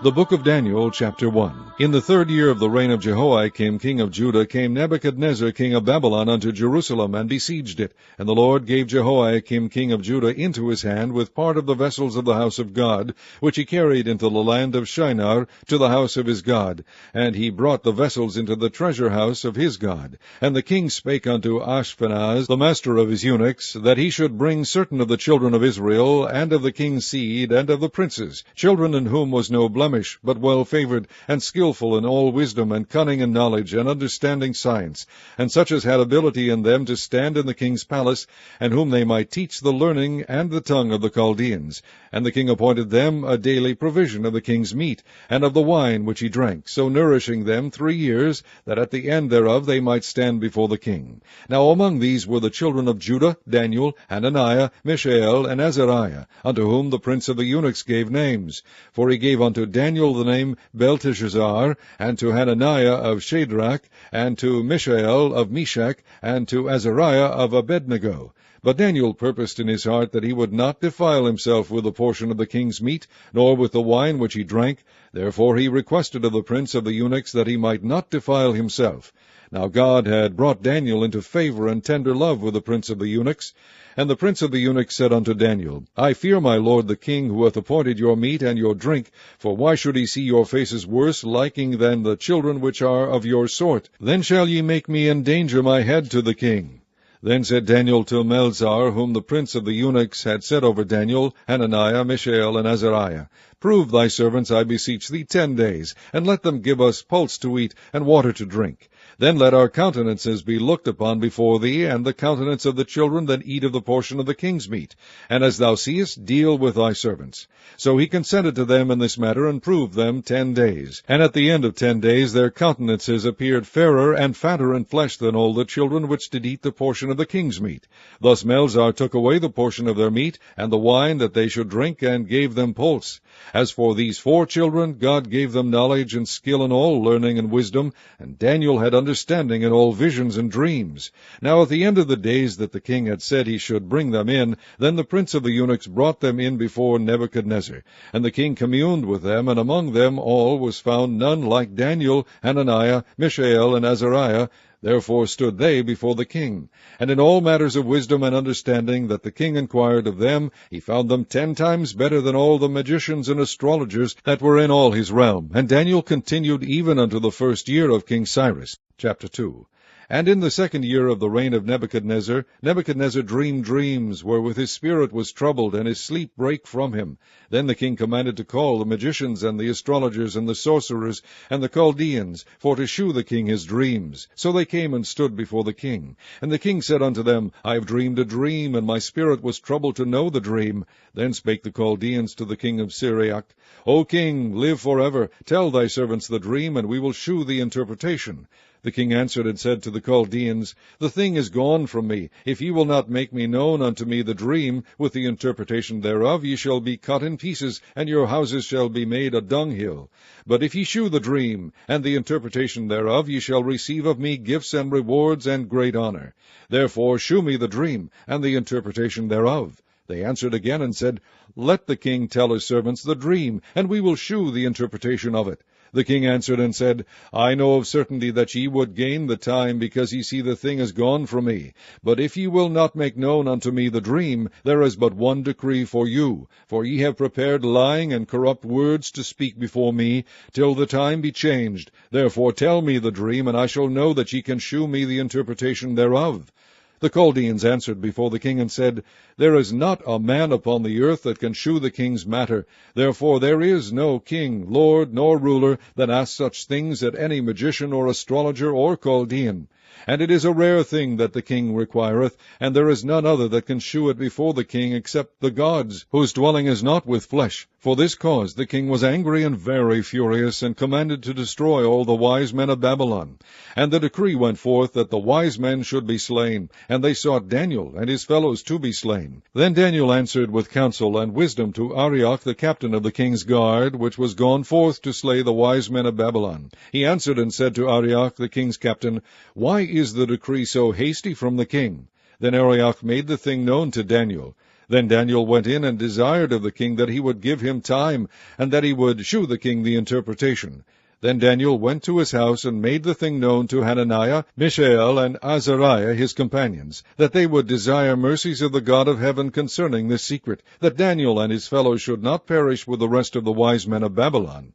The book of Daniel, chapter 1. In the 3rd year of the reign of Jehoiakim king of Judah came Nebuchadnezzar king of Babylon unto Jerusalem, and besieged it. And the Lord gave Jehoiakim king of Judah into his hand, with part of the vessels of the house of God, which he carried into the land of Shinar, to the house of his God. And he brought the vessels into the treasure house of his God. And the king spake unto Ashpenaz, the master of his eunuchs, that he should bring certain of the children of Israel, and of the king's seed, and of the princes, children in whom was no blemish, but well favored, and skillful in all wisdom, and cunning in knowledge, and understanding science, and such as had ability in them to stand in the king's palace, and whom they might teach the learning and the tongue of the Chaldeans. And the king appointed them a daily provision of the king's meat, and of the wine which he drank, so nourishing them 3 years, that at the end thereof they might stand before the king. Now among these were the children of Judah, Daniel, Hananiah, Mishael, and Azariah, unto whom the prince of the eunuchs gave names. For he gave unto Daniel the name Belteshazzar, and to Hananiah of Shadrach, and to Mishael of Meshach, and to Azariah of Abednego. But Daniel purposed in his heart that he would not defile himself with the portion of the king's meat, nor with the wine which he drank. Therefore he requested of the prince of the eunuchs that he might not defile himself. Now God had brought Daniel into favor and tender love with the prince of the eunuchs. And the prince of the eunuchs said unto Daniel, I fear my lord the king, who hath appointed your meat and your drink, for why should he see your faces worse liking than the children which are of your sort? Then shall ye make me endanger my head to the king. Then said Daniel to Melzar, whom the prince of the eunuchs had set over Daniel, Hananiah, Mishael, and Azariah, Prove thy servants, I beseech thee, 10 days, and let them give us pulse to eat, and water to drink. Then let our countenances be looked upon before thee, and the countenance of the children that eat of the portion of the king's meat. And as thou seest, deal with thy servants. So he consented to them in this matter, and proved them 10 days. And at the end of 10 days their countenances appeared fairer and fatter in flesh than all the children which did eat the portion of the king's meat. Thus Melzar took away the portion of their meat, and the wine that they should drink, and gave them pulse. As for these 4 children, God gave them knowledge and skill in all learning and wisdom, and Daniel had understanding in all visions and dreams. Now at the end of the days that the king had said he should bring them in, then the prince of the eunuchs brought them in before Nebuchadnezzar. And the king communed with them, and among them all was found none like Daniel, Hananiah, Mishael, and Azariah. Therefore stood they before the king. And in all matters of wisdom and understanding that the king inquired of them, he found them 10 times better than all the magicians and astrologers that were in all his realm. And Daniel continued even unto the 1st year of King Cyrus. Chapter 2. And in the 2nd year of the reign of Nebuchadnezzar, Nebuchadnezzar dreamed dreams, wherewith his spirit was troubled, and his sleep brake from him. Then the king commanded to call the magicians, and the astrologers, and the sorcerers, and the Chaldeans, for to shew the king his dreams. So they came and stood before the king. And the king said unto them, I have dreamed a dream, and my spirit was troubled to know the dream. Then spake the Chaldeans to the king of Syriac, O king, live forever. Tell thy servants the dream, and we will shew the interpretation. The king answered and said to the Chaldeans, The thing is gone from me. If ye will not make me known unto me the dream, with the interpretation thereof, ye shall be cut in pieces, and your houses shall be made a dunghill. But if ye shew the dream, and the interpretation thereof, ye shall receive of me gifts and rewards and great honor. Therefore shew me the dream, and the interpretation thereof. They answered again and said, Let the king tell his servants the dream, and we will shew the interpretation of it. The king answered and said, I know of certainty that ye would gain the time, because ye see the thing is gone from me. But if ye will not make known unto me the dream, there is but one decree for you. For ye have prepared lying and corrupt words to speak before me, till the time be changed. Therefore tell me the dream, and I shall know that ye can shew me the interpretation thereof. The Chaldeans answered before the king and said, There is not a man upon the earth that can shew the king's matter. Therefore there is no king, lord, nor ruler that asks such things at any magician or astrologer or Chaldean. And it is a rare thing that the king requireth, and there is none other that can shew it before the king except the gods, whose dwelling is not with flesh. For this cause the king was angry and very furious, and commanded to destroy all the wise men of Babylon. And the decree went forth that the wise men should be slain, and they sought Daniel and his fellows to be slain. Then Daniel answered with counsel and wisdom to Arioch the captain of the king's guard, which was gone forth to slay the wise men of Babylon. He answered and said to Arioch the king's captain, Why is the decree so hasty from the king? Then Arioch made the thing known to Daniel. Then Daniel went in and desired of the king that he would give him time, and that he would shew the king the interpretation. Then Daniel went to his house, and made the thing known to Hananiah, Mishael, and Azariah his companions, that they would desire mercies of the God of heaven concerning this secret, that Daniel and his fellows should not perish with the rest of the wise men of Babylon.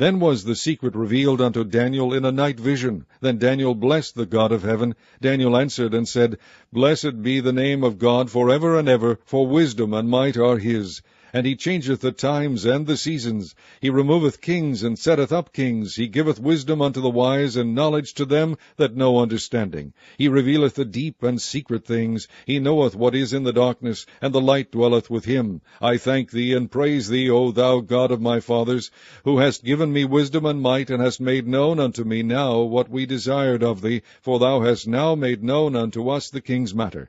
Then was the secret revealed unto Daniel in a night vision. Then Daniel blessed the God of heaven. Daniel answered and said, Blessed be the name of God for ever and ever, for wisdom and might are his. And he changeth the times and the seasons. He removeth kings, and setteth up kings. He giveth wisdom unto the wise, and knowledge to them that know understanding. He revealeth the deep and secret things. He knoweth what is in the darkness, and the light dwelleth with him. I thank thee, and praise thee, O thou God of my fathers, who hast given me wisdom and might, and hast made known unto me now what we desired of thee, for thou hast now made known unto us the king's matter.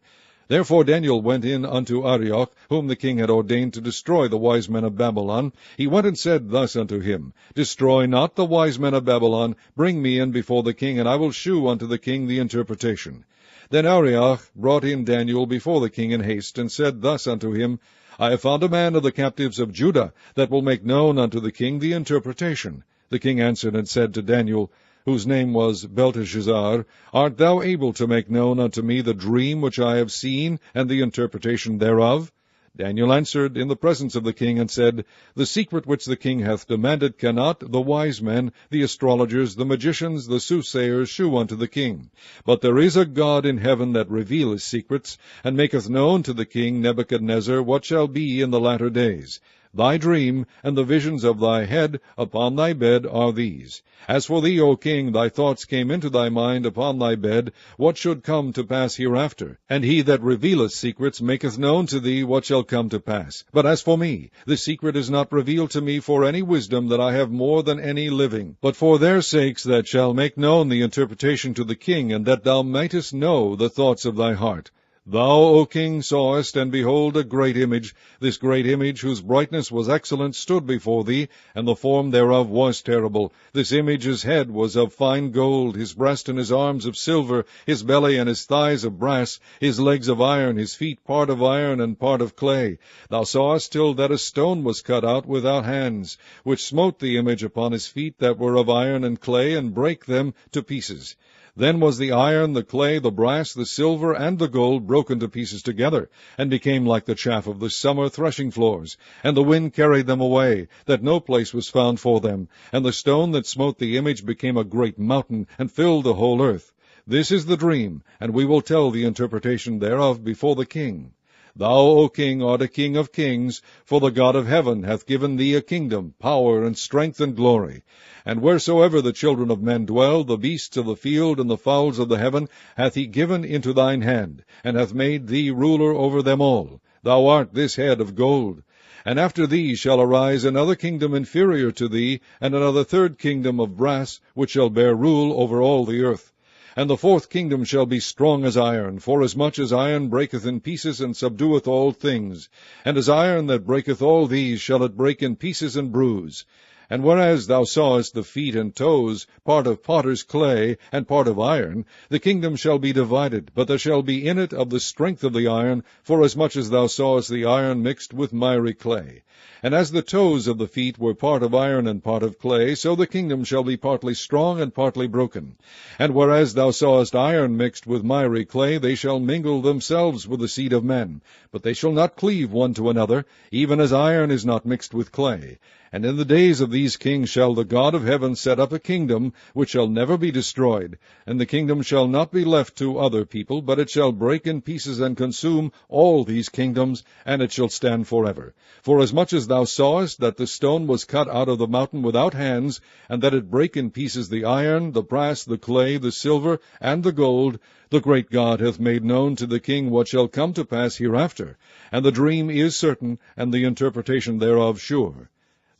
Therefore Daniel went in unto Arioch, whom the king had ordained to destroy the wise men of Babylon. He went and said thus unto him, Destroy not the wise men of Babylon. Bring me in before the king, and I will shew unto the king the interpretation. Then Arioch brought in Daniel before the king in haste, and said thus unto him, I have found a man of the captives of Judah, that will make known unto the king the interpretation. The king answered and said to Daniel, whose name was Belteshazzar, Art thou able to make known unto me the dream which I have seen, and the interpretation thereof? Daniel answered in the presence of the king, and said, The secret which the king hath demanded cannot the wise men, the astrologers, the magicians, the soothsayers shew unto the king. But there is a God in heaven that revealeth secrets, and maketh known to the king Nebuchadnezzar what shall be in the latter days. Thy dream and the visions of thy head upon thy bed are these. As for thee, O king, thy thoughts came into thy mind upon thy bed, what should come to pass hereafter. And he that revealeth secrets maketh known to thee what shall come to pass. But as for me, the secret is not revealed to me for any wisdom that I have more than any living, but for their sakes that shall make known the interpretation to the king, and that thou mightest know the thoughts of thy heart. Thou, O king, sawest, and behold, a great image. This great image, whose brightness was excellent, stood before thee, and the form thereof was terrible. This image's head was of fine gold, his breast and his arms of silver, his belly and his thighs of brass, his legs of iron, his feet part of iron and part of clay. Thou sawest till that a stone was cut out without hands, which smote the image upon his feet that were of iron and clay, and brake them to pieces. Then was the iron, the clay, the brass, the silver, and the gold broken to pieces together, and became like the chaff of the summer threshing floors. And the wind carried them away, that no place was found for them. And the stone that smote the image became a great mountain, and filled the whole earth. This is the dream, and we will tell the interpretation thereof before the king. Thou, O king, art a king of kings, for the God of heaven hath given thee a kingdom, power, and strength, and glory. And wheresoever the children of men dwell, the beasts of the field and the fowls of the heaven hath he given into thine hand, and hath made thee ruler over them all. Thou art this head of gold. And after thee shall arise another kingdom inferior to thee, and another third kingdom of brass, which shall bear rule over all the earth. And the fourth kingdom shall be strong as iron, forasmuch as iron breaketh in pieces, and subdueth all things. And as iron that breaketh all these shall it break in pieces and bruise. And whereas thou sawest the feet and toes, part of potter's clay, and part of iron, the kingdom shall be divided, but there shall be in it of the strength of the iron, forasmuch as thou sawest the iron mixed with miry clay. And as the toes of the feet were part of iron and part of clay, so the kingdom shall be partly strong and partly broken. And whereas thou sawest iron mixed with miry clay, they shall mingle themselves with the seed of men, but they shall not cleave one to another, even as iron is not mixed with clay. And in the days of these kings shall the God of heaven set up a kingdom, which shall never be destroyed. And the kingdom shall not be left to other people, but it shall break in pieces and consume all these kingdoms, and it shall stand forever. Forasmuch as thou sawest that the stone was cut out of the mountain without hands, and that it brake in pieces the iron, the brass, the clay, the silver, and the gold, the great God hath made known to the king what shall come to pass hereafter. And the dream is certain, and the interpretation thereof sure.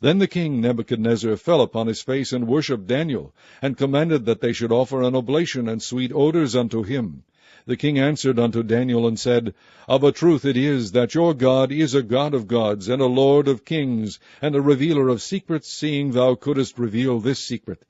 Then the king Nebuchadnezzar fell upon his face and worshipped Daniel, and commanded that they should offer an oblation and sweet odors unto him. The king answered unto Daniel, and said, Of a truth it is that your God is a God of gods, and a Lord of kings, and a revealer of secrets, seeing thou couldest reveal this secret.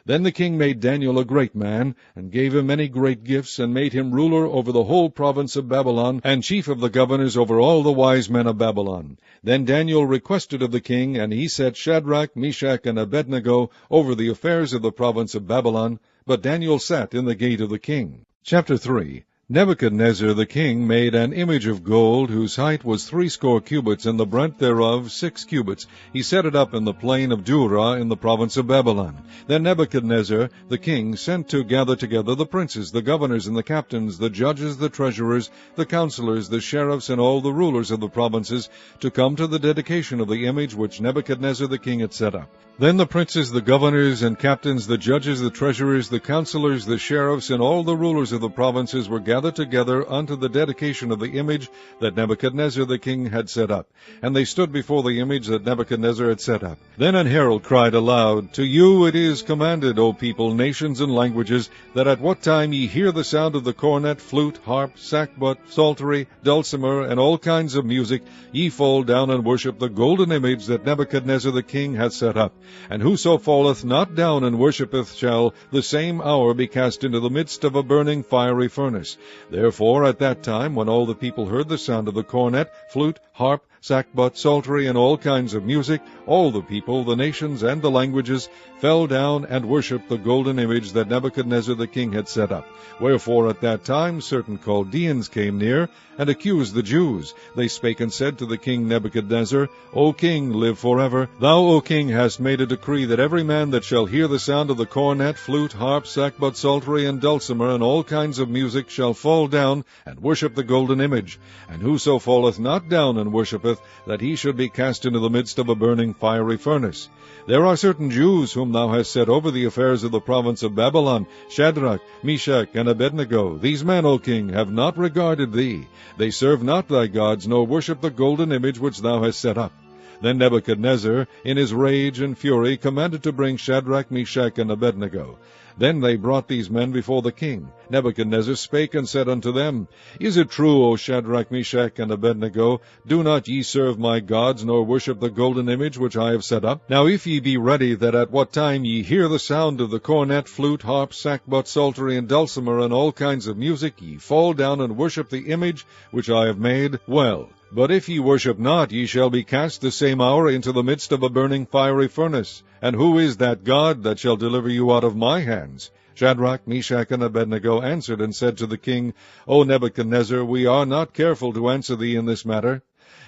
Then the king made Daniel a great man, and gave him many great gifts, and made him ruler over the whole province of Babylon, and chief of the governors over all the wise men of Babylon. Then Daniel requested of the king, and he set Shadrach, Meshach, and Abednego over the affairs of the province of Babylon, but Daniel sat in the gate of the king. Chapter 3. Nebuchadnezzar the king made an image of gold, whose height was 60 cubits, and the breadth thereof 6 cubits. He set it up in the plain of Dura in the province of Babylon. Then Nebuchadnezzar the king sent to gather together the princes, the governors, and the captains, the judges, the treasurers, the counselors, the sheriffs, and all the rulers of the provinces, to come to the dedication of the image which Nebuchadnezzar the king had set up. Then the princes, the governors, and captains, the judges, the treasurers, the counselors, the sheriffs, and all the rulers of the provinces were gathered together unto the dedication of the image that Nebuchadnezzar the king had set up. And they stood before the image that Nebuchadnezzar had set up. Then an herald cried aloud, To you it is commanded, O people, nations, and languages, that at what time ye hear the sound of the cornet, flute, harp, sackbut, psaltery, dulcimer, and all kinds of music, ye fall down and worship the golden image that Nebuchadnezzar the king hath set up. And whoso falleth not down and worshippeth shall the same hour be cast into the midst of a burning fiery furnace. Therefore at that time, when all the people heard the sound of the cornet, flute, harp, sackbut, psaltery, and all kinds of music, all the people, the nations, and the languages fell down and worshipped the golden image that Nebuchadnezzar the king had set up. Wherefore at that time certain Chaldeans came near, and accused the Jews. They spake and said to the king Nebuchadnezzar, O king, live forever. Thou, O king, hast made a decree that every man that shall hear the sound of the cornet, flute, harp, sackbut, psaltery, and dulcimer, and all kinds of music, shall fall down and worship the golden image. And whoso falleth not down and worshippeth, that he should be cast into the midst of a burning fiery furnace. There are certain Jews whom thou hast set over the affairs of the province of Babylon, Shadrach, Meshach, and Abednego. These men, O king, have not regarded thee. They serve not thy gods, nor worship the golden image which thou hast set up. Then Nebuchadnezzar, in his rage and fury, commanded to bring Shadrach, Meshach, and Abednego. Then they brought these men before the king. Nebuchadnezzar spake and said unto them, Is it true, O Shadrach, Meshach, and Abednego? Do not ye serve my gods, nor worship the golden image which I have set up? Now if ye be ready, that at what time ye hear the sound of the cornet, flute, harp, sackbut, psaltery, and dulcimer, and all kinds of music, ye fall down and worship the image which I have made, well. But if ye worship not, ye shall be cast the same hour into the midst of a burning fiery furnace. And who is that God that shall deliver you out of my hands? Shadrach, Meshach, and Abednego answered and said to the king, O Nebuchadnezzar, we are not careful to answer thee in this matter.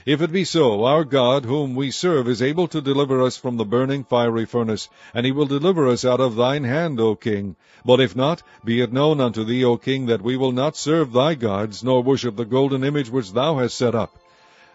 If it be so, our God, whom we serve, is able to deliver us from the burning fiery furnace, and he will deliver us out of thine hand, O king. But if not, be it known unto thee, O king, that we will not serve thy gods, nor worship the golden image which thou hast set up.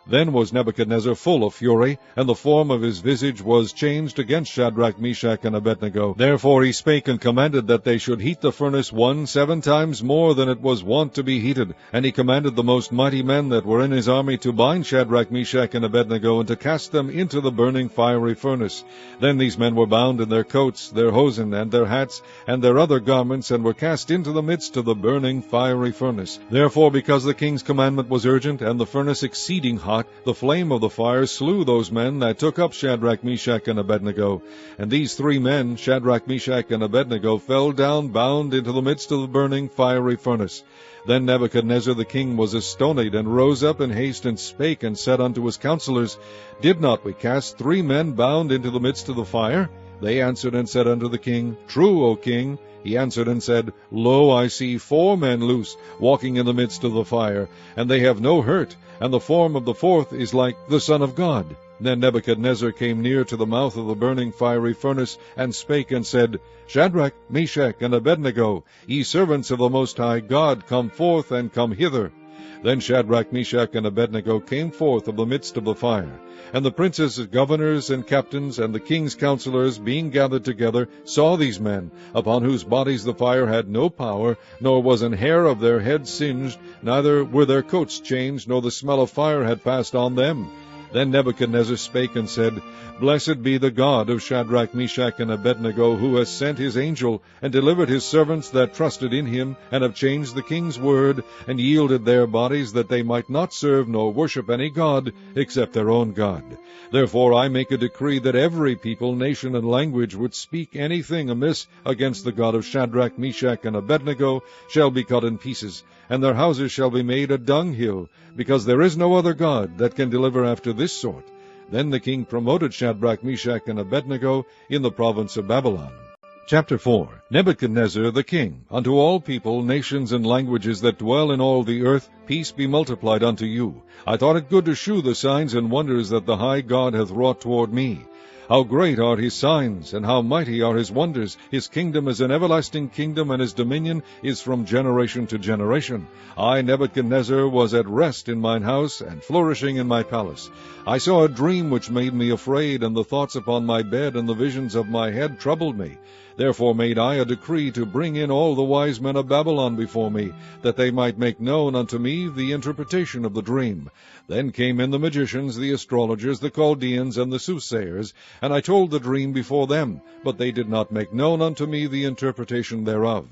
Then was Nebuchadnezzar full of fury, and the form of his visage was changed against Shadrach, Meshach, and Abednego. Therefore he spake and commanded that they should heat the furnace 7 times more than it was wont to be heated. And he commanded the most mighty men that were in his army to bind Shadrach, Meshach, and Abednego, and to cast them into the burning fiery furnace. Then these men were bound in their coats, their hosen, and their hats, and their other garments, and were cast into the midst of the burning fiery furnace. Therefore, because the king's commandment was urgent, and the furnace exceeding hot, the flame of the fire slew those men that took up Shadrach, Meshach, and Abednego. And these 3 men, Shadrach, Meshach, and Abednego, fell down bound into the midst of the burning fiery furnace. Then Nebuchadnezzar the king was astonied, and rose up in haste, and spake, and said unto his counselors, Did not we cast 3 men bound into the midst of the fire? They answered and said unto the king, True, O king. He answered and said, Lo, I see 4 men loose, walking in the midst of the fire, and they have no hurt, and the form of the 4th is like the Son of God. Then Nebuchadnezzar came near to the mouth of the burning fiery furnace, and spake and said, Shadrach, Meshach, and Abednego, ye servants of the Most High God, come forth and come hither. Then Shadrach, Meshach, and Abednego came forth of the midst of the fire. And the princes, governors, and captains, and the king's counselors, being gathered together, saw these men, upon whose bodies the fire had no power, nor was an hair of their heads singed, neither were their coats changed, nor the smell of fire had passed on them. Then Nebuchadnezzar spake and said, Blessed be the God of Shadrach, Meshach, and Abednego, who has sent his angel, and delivered his servants that trusted in him, and have changed the king's word, and yielded their bodies, that they might not serve nor worship any god, except their own God. Therefore I make a decree that every people, nation, and language which speak anything amiss against the God of Shadrach, Meshach, and Abednego shall be cut in pieces, and their houses shall be made a dunghill, because there is no other God that can deliver after this sort. Then the king promoted Shadrach, Meshach, and Abednego in the province of Babylon. Chapter 4. Nebuchadnezzar the king, unto all people, nations, and languages that dwell in all the earth, peace be multiplied unto you. I thought it good to shew the signs and wonders that the high God hath wrought toward me. How great are his signs, and how mighty are his wonders! His kingdom is an everlasting kingdom, and his dominion is from generation to generation. I, Nebuchadnezzar, was at rest in mine house, and flourishing in my palace. I saw a dream which made me afraid, and the thoughts upon my bed and the visions of my head troubled me. Therefore made I a decree to bring in all the wise men of Babylon before me, that they might make known unto me the interpretation of the dream. Then came in the magicians, the astrologers, the Chaldeans, and the soothsayers, and I told the dream before them, but they did not make known unto me the interpretation thereof.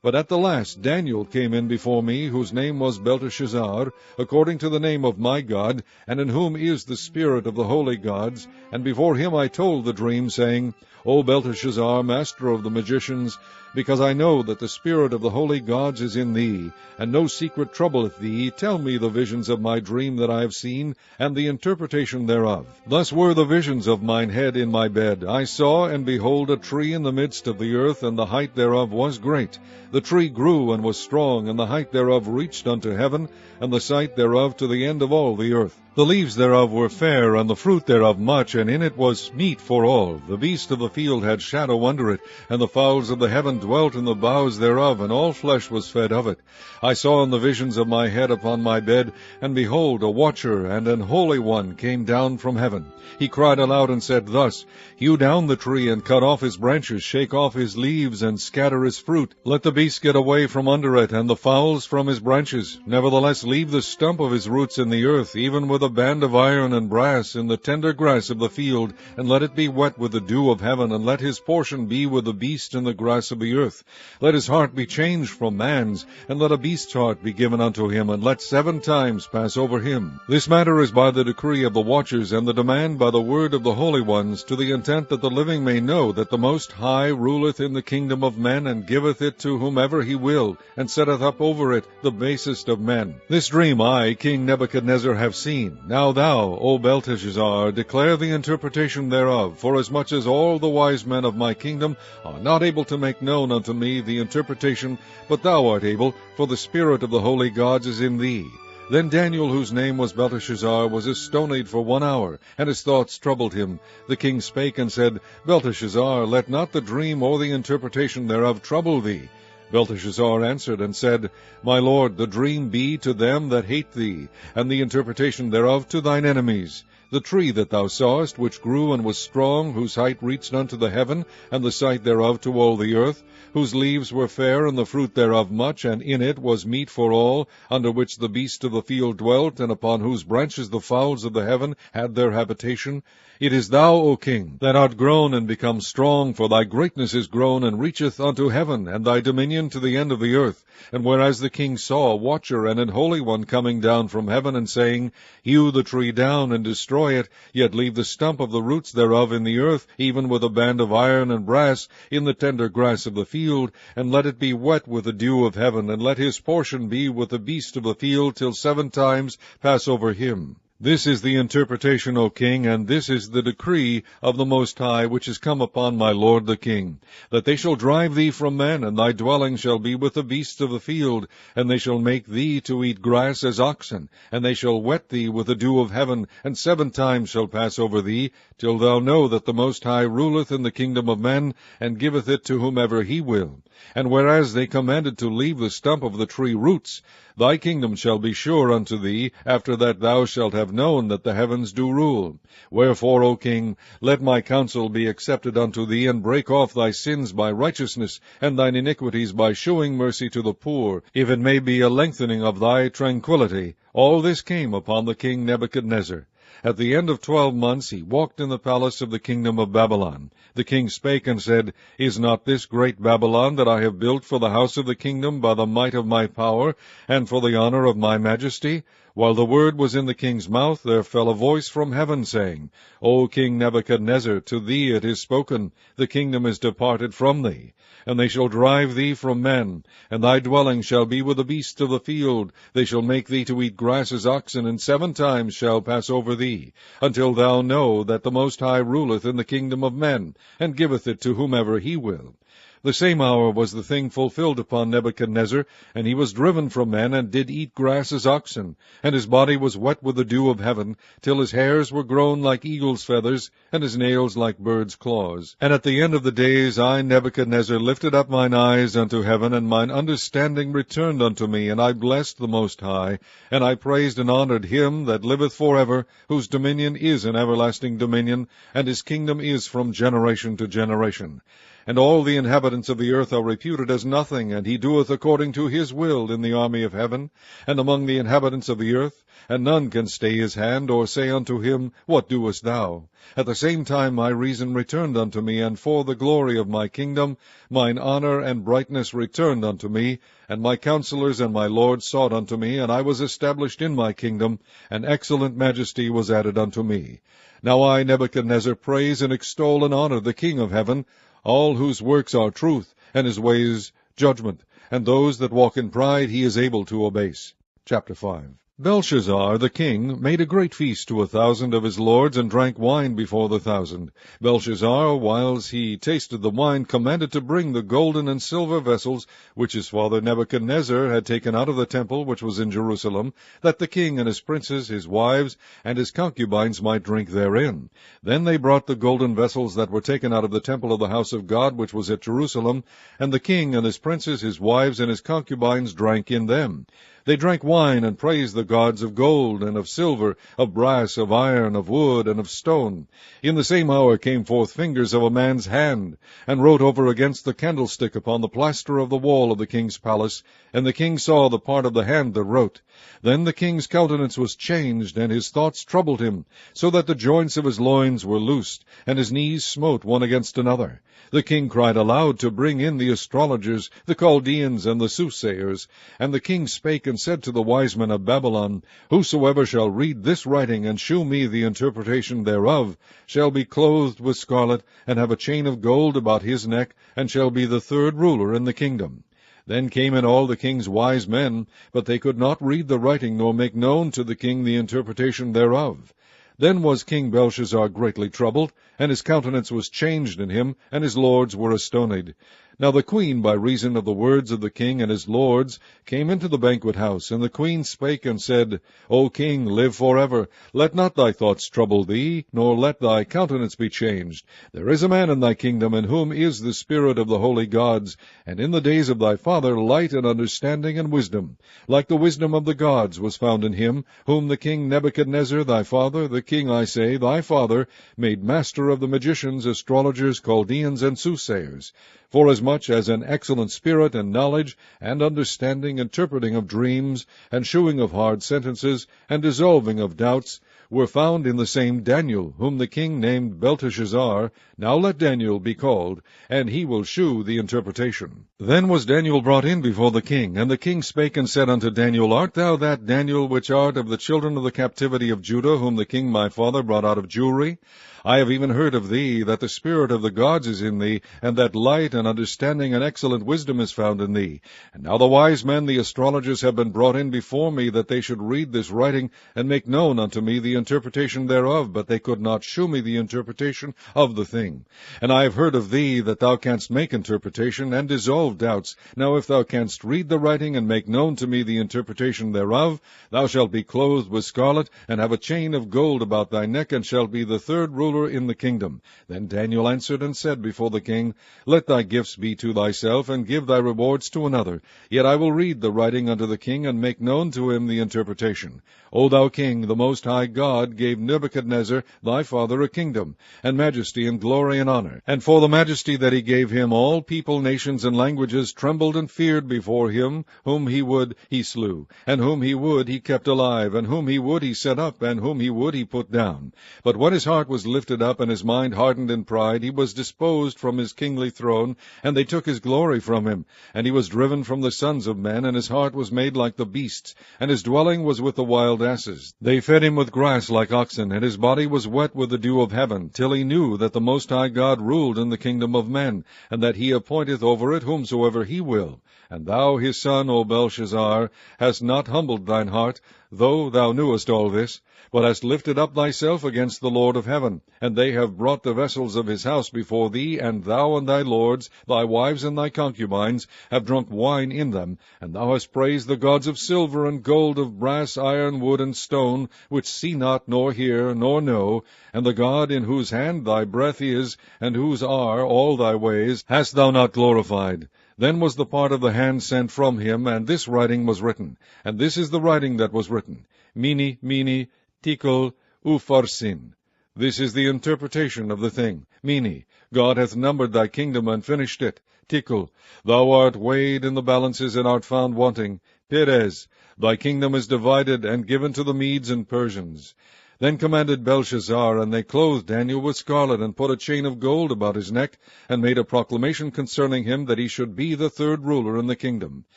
But at the last Daniel came in before me, whose name was Belteshazzar, according to the name of my God, and in whom is the spirit of the holy gods. And before him I told the dream, saying, O Belteshazzar, master of the magicians, because I know that the spirit of the holy gods is in thee, and no secret troubleth thee, tell me the visions of my dream that I have seen, and the interpretation thereof. Thus were the visions of mine head in my bed. I saw, and behold, a tree in the midst of the earth, and the height thereof was great. The tree grew and was strong, and the height thereof reached unto heaven, and the sight thereof to the end of all the earth. The leaves thereof were fair, and the fruit thereof much, and in it was meat for all. The beast of the field had shadow under it, and the fowls of the heaven dwelt in the boughs thereof, and all flesh was fed of it. I saw in the visions of my head upon my bed, and behold, a watcher and an holy one came down from heaven. He cried aloud and said thus, Hew down the tree, and cut off his branches, shake off his leaves, and scatter his fruit. Let the beast get away from under it, and the fowls from his branches. Nevertheless leave the stump of his roots in the earth, even with a band of iron and brass, in the tender grass of the field, and let it be wet with the dew of heaven, and let his portion be with the beast in the grass of the earth. Let his heart be changed from man's, and let a beast's heart be given unto him, and let 7 times pass over him. This matter is by the decree of the watchers, and the demand by the word of the holy ones, to the intent that the living may know that the Most High ruleth in the kingdom of men, and giveth it to whomever he will, and setteth up over it the basest of men. This dream I, King Nebuchadnezzar, have seen. Now thou, O Belteshazzar, declare the interpretation thereof, forasmuch as all the wise men of my kingdom are not able to make known unto me the interpretation, but thou art able, for the spirit of the holy gods is in thee. Then Daniel, whose name was Belteshazzar, was astonied for 1 hour, and his thoughts troubled him. The king spake and said, Belteshazzar, let not the dream or the interpretation thereof trouble thee. Belteshazzar answered and said, My lord, the dream be to them that hate thee, and the interpretation thereof to thine enemies. The tree that thou sawest, which grew and was strong, whose height reached unto the heaven, and the sight thereof to all the earth, whose leaves were fair, and the fruit thereof much, and in it was meat for all, under which the beast of the field dwelt, and upon whose branches the fowls of the heaven had their habitation. It is thou, O king, that art grown and become strong, for thy greatness is grown, and reacheth unto heaven, and thy dominion to the end of the earth. And whereas the king saw a watcher and an holy one coming down from heaven, and saying, Hew the tree down, and destroy it, yet leave the stump of the roots thereof in the earth, even with a band of iron and brass, in the tender grass of the field, and let it be wet with the dew of heaven, and let his portion be with the beast of the field, till 7 times pass over him. This is the interpretation, O king, and this is the decree of the Most High, which is come upon my lord the king, that they shall drive thee from men, and thy dwelling shall be with the beasts of the field, and they shall make thee to eat grass as oxen, and they shall wet thee with the dew of heaven, and 7 times shall pass over thee, till thou know that the Most High ruleth in the kingdom of men, and giveth it to whomever he will. And whereas they commanded to leave the stump of the tree roots, thy kingdom shall be sure unto thee, after that thou shalt have known that the heavens do rule. Wherefore, O king, let my counsel be accepted unto thee, and break off thy sins by righteousness, and thine iniquities by shewing mercy to the poor, if it may be a lengthening of thy tranquillity. All this came upon the king Nebuchadnezzar. At the end of 12 months he walked in the palace of the kingdom of Babylon. The king spake and said, Is not this great Babylon that I have built for the house of the kingdom by the might of my power, and for the honor of my majesty? While the word was in the king's mouth, there fell a voice from heaven, saying, O King Nebuchadnezzar, to thee it is spoken, the kingdom is departed from thee. And they shall drive thee from men, and thy dwelling shall be with the beasts of the field. They shall make thee to eat grass as oxen, and 7 times shall pass over thee, until thou know that the Most High ruleth in the kingdom of men, and giveth it to whomever he will. The same hour was the thing fulfilled upon Nebuchadnezzar, and he was driven from men, and did eat grass as oxen, and his body was wet with the dew of heaven, till his hairs were grown like eagle's feathers, and his nails like birds' claws. And at the end of the days I, Nebuchadnezzar, lifted up mine eyes unto heaven, and mine understanding returned unto me, and I blessed the Most High, and I praised and honored him that liveth forever, whose dominion is an everlasting dominion, and his kingdom is from generation to generation. And all the inhabitants of the earth are reputed as nothing, and he doeth according to his will in the army of heaven, and among the inhabitants of the earth, and none can stay his hand, or say unto him, What doest thou? At the same time my reason returned unto me, and for the glory of my kingdom mine honor and brightness returned unto me, and my counselors and my lords sought unto me, and I was established in my kingdom, and excellent majesty was added unto me. Now I, Nebuchadnezzar, praise and extol and honor the King of heaven, all whose works are truth, and his ways judgment, and those that walk in pride he is able to abase. Chapter 5. Belshazzar the king made a great feast to 1,000 of his lords, and drank wine before the 1,000. Belshazzar, whiles he tasted the wine, commanded to bring the golden and silver vessels, which his father Nebuchadnezzar had taken out of the temple which was in Jerusalem, that the king and his princes, his wives, and his concubines might drink therein. Then they brought the golden vessels that were taken out of the temple of the house of God, which was at Jerusalem, and the king and his princes, his wives, and his concubines drank in them. They drank wine, and praised the gods of gold, and of silver, of brass, of iron, of wood, and of stone. In the same hour came forth fingers of a man's hand, and wrote over against the candlestick upon the plaster of the wall of the king's palace, and the king saw the part of the hand that wrote. Then the king's countenance was changed, and his thoughts troubled him, so that the joints of his loins were loosed, and his knees smote one against another. The king cried aloud to bring in the astrologers, the Chaldeans, and the soothsayers. And the king spake and said to the wise men of Babylon, Whosoever shall read this writing, and shew me the interpretation thereof, shall be clothed with scarlet, and have a chain of gold about his neck, and shall be the 3rd ruler in the kingdom. Then came in all the king's wise men, but they could not read the writing, nor make known to the king the interpretation thereof. Then was King Belshazzar greatly troubled, and his countenance was changed in him, and his lords were astonied. Now the queen, by reason of the words of the king and his lords, came into the banquet house, and the queen spake and said, O king, live forever. Let not thy thoughts trouble thee, nor let thy countenance be changed. There is a man in thy kingdom, in whom is the spirit of the holy gods, and in the days of thy father light and understanding and wisdom. Like the wisdom of the gods was found in him, whom the king Nebuchadnezzar thy father, the king, I say, thy father, made master of the magicians, astrologers, Chaldeans, and soothsayers. Forasmuch as an excellent spirit and knowledge, and understanding, interpreting of dreams, and shewing of hard sentences, and dissolving of doubts, were found in the same Daniel, whom the king named Belteshazzar. Now let Daniel be called, and he will shew the interpretation. Then was Daniel brought in before the king, and the king spake and said unto Daniel, Art thou that Daniel which art of the children of the captivity of Judah, whom the king my father brought out of Jewry? I have even heard of thee, that the spirit of the gods is in thee, and that light and understanding and excellent wisdom is found in thee. And now the wise men, the astrologers, have been brought in before me, that they should read this writing, and make known unto me the interpretation thereof, but they could not shew me the interpretation of the thing. And I have heard of thee, that thou canst make interpretation, and dissolve doubts. Now if thou canst read the writing, and make known to me the interpretation thereof, thou shalt be clothed with scarlet, and have a chain of gold about thy neck, and shalt be the 3rd ruler in the kingdom. Then Daniel answered and said before the king, Let thy gifts be to thyself, and give thy rewards to another. Yet I will read the writing unto the king, and make known to him the interpretation. O thou king, the most high God, God gave Nebuchadnezzar thy father a kingdom, and majesty, and glory, and honor. And for the majesty that he gave him, all people, nations, and languages trembled and feared before him. Whom he would he slew, and whom he would he kept alive, and whom he would he set up, and whom he would he put down. But when his heart was lifted up, and his mind hardened in pride, he was disposed from his kingly throne, and they took his glory from him. And he was driven from the sons of men, and his heart was made like the beasts, and his dwelling was with the wild asses. They fed him with grass like oxen, and his body was wet with the dew of heaven, till he knew that the Most High God ruled in the kingdom of men, and that he appointeth over it whomsoever he will. And thou, his son, O Belshazzar, hast not humbled thine heart, though thou knewest all this, but hast lifted up thyself against the Lord of heaven. And they have brought the vessels of his house before thee, and thou and thy lords, thy wives and thy concubines, have drunk wine in them. And thou hast praised the gods of silver and gold, of brass, iron, wood, and stone, which see not, nor hear, nor know. And the God in whose hand thy breath is, and whose are all thy ways, hast thou not glorified. Then was the part of the hand sent from him, and this writing was written. And this is the writing that was written: Mene, Mene, Tekel, Upharsin. This is the interpretation of the thing. Mene, God hath numbered thy kingdom and finished it. Tekel, thou art weighed in the balances and art found wanting. Peres, thy kingdom is divided and given to the Medes and Persians. Then commanded Belshazzar, and they clothed Daniel with scarlet, and put a chain of gold about his neck, and made a proclamation concerning him, that he should be the third ruler in the kingdom.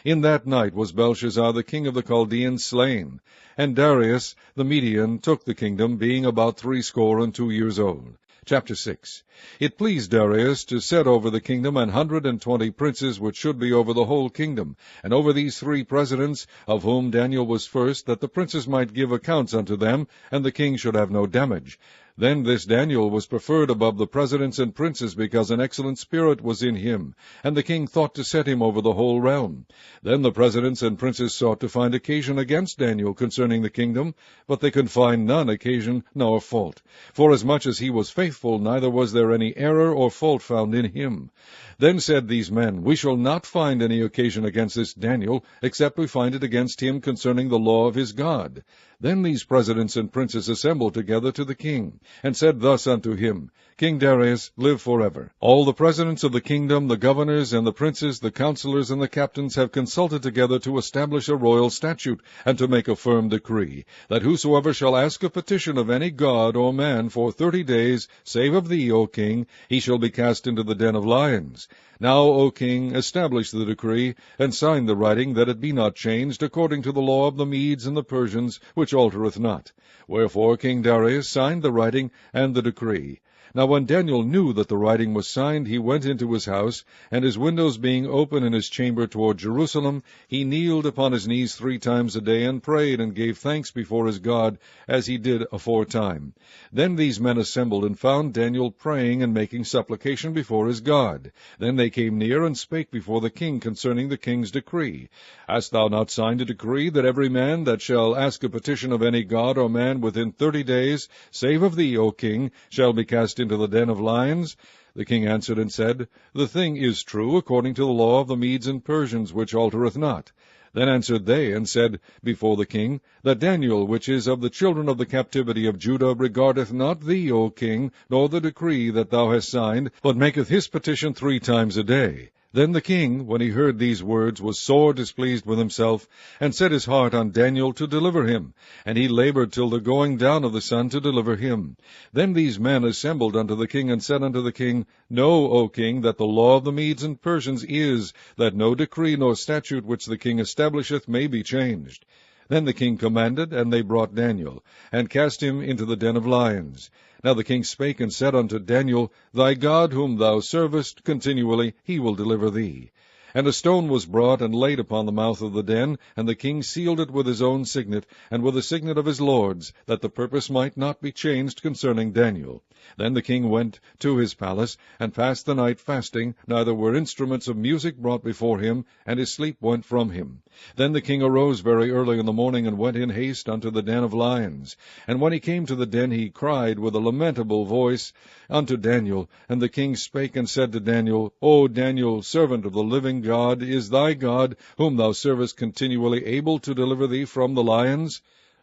In that night was Belshazzar the king of the Chaldeans slain. And Darius the Median took the kingdom, being about 62 years old. Chapter 6. It pleased Darius to set over the kingdom 120 princes, which should be over the whole kingdom, and over these 3 presidents, of whom Daniel was first, that the princes might give accounts unto them, and the king should have no damage. Then this Daniel was preferred above the presidents and princes, because an excellent spirit was in him, and the king thought to set him over the whole realm. Then the presidents and princes sought to find occasion against Daniel concerning the kingdom, but they could find none occasion nor fault. Forasmuch as he was faithful, neither was there any error or fault found in him. Then said these men, We shall not find any occasion against this Daniel, except we find it against him concerning the law of his God. Then these presidents and princes assembled together to the king, and said thus unto him, King Darius, live forever. All the presidents of the kingdom, the governors, and the princes, the counselors, and the captains have consulted together to establish a royal statute, and to make a firm decree, that whosoever shall ask a petition of any god or man for 30 days, save of thee, O king, he shall be cast into the den of lions. Now, O king, establish the decree, and sign the writing, that it be not changed, according to the law of the Medes and the Persians, which altereth not. Wherefore King Darius signed the writing and the decree. Now when Daniel knew that the writing was signed, he went into his house, and his windows being open in his chamber toward Jerusalem, he kneeled upon his knees 3 times a day, and prayed, and gave thanks before his God, as he did aforetime. Then these men assembled, and found Daniel praying and making supplication before his God. Then they came near, and spake before the king concerning the king's decree. Hast thou not signed a decree, that every man that shall ask a petition of any god or man within 30 days, save of thee, O king, shall be cast into the den of lions? The king answered and said, The thing is true, according to the law of the Medes and Persians, which altereth not. Then answered they, and said before the king, that Daniel, which is of the children of the captivity of Judah, regardeth not thee, O king, nor the decree that thou hast signed, but maketh his petition 3 times a day. Then the king, when he heard these words, was sore displeased with himself, and set his heart on Daniel to deliver him. And he labored till the going down of the sun to deliver him. Then these men assembled unto the king, and said unto the king, Know, O king, that the law of the Medes and Persians is, that no decree nor statute which the king establisheth may be changed. Then the king commanded, and they brought Daniel, and cast him into the den of lions. Now the king spake and said unto Daniel, Thy God whom thou servest continually, he will deliver thee. And a stone was brought and laid upon the mouth of the den, and the king sealed it with his own signet, and with the signet of his lords, that the purpose might not be changed concerning Daniel. Then the king went to his palace, and passed the night fasting, neither were instruments of music brought before him, and his sleep went from him. Then the king arose very early in the morning, and went in haste unto the den of lions. And when he came to the den, he cried with a lamentable voice unto Daniel. And the king spake and said to Daniel, O Daniel, servant of the living God, is thy God, whom thou servest continually, able to deliver thee from the lions?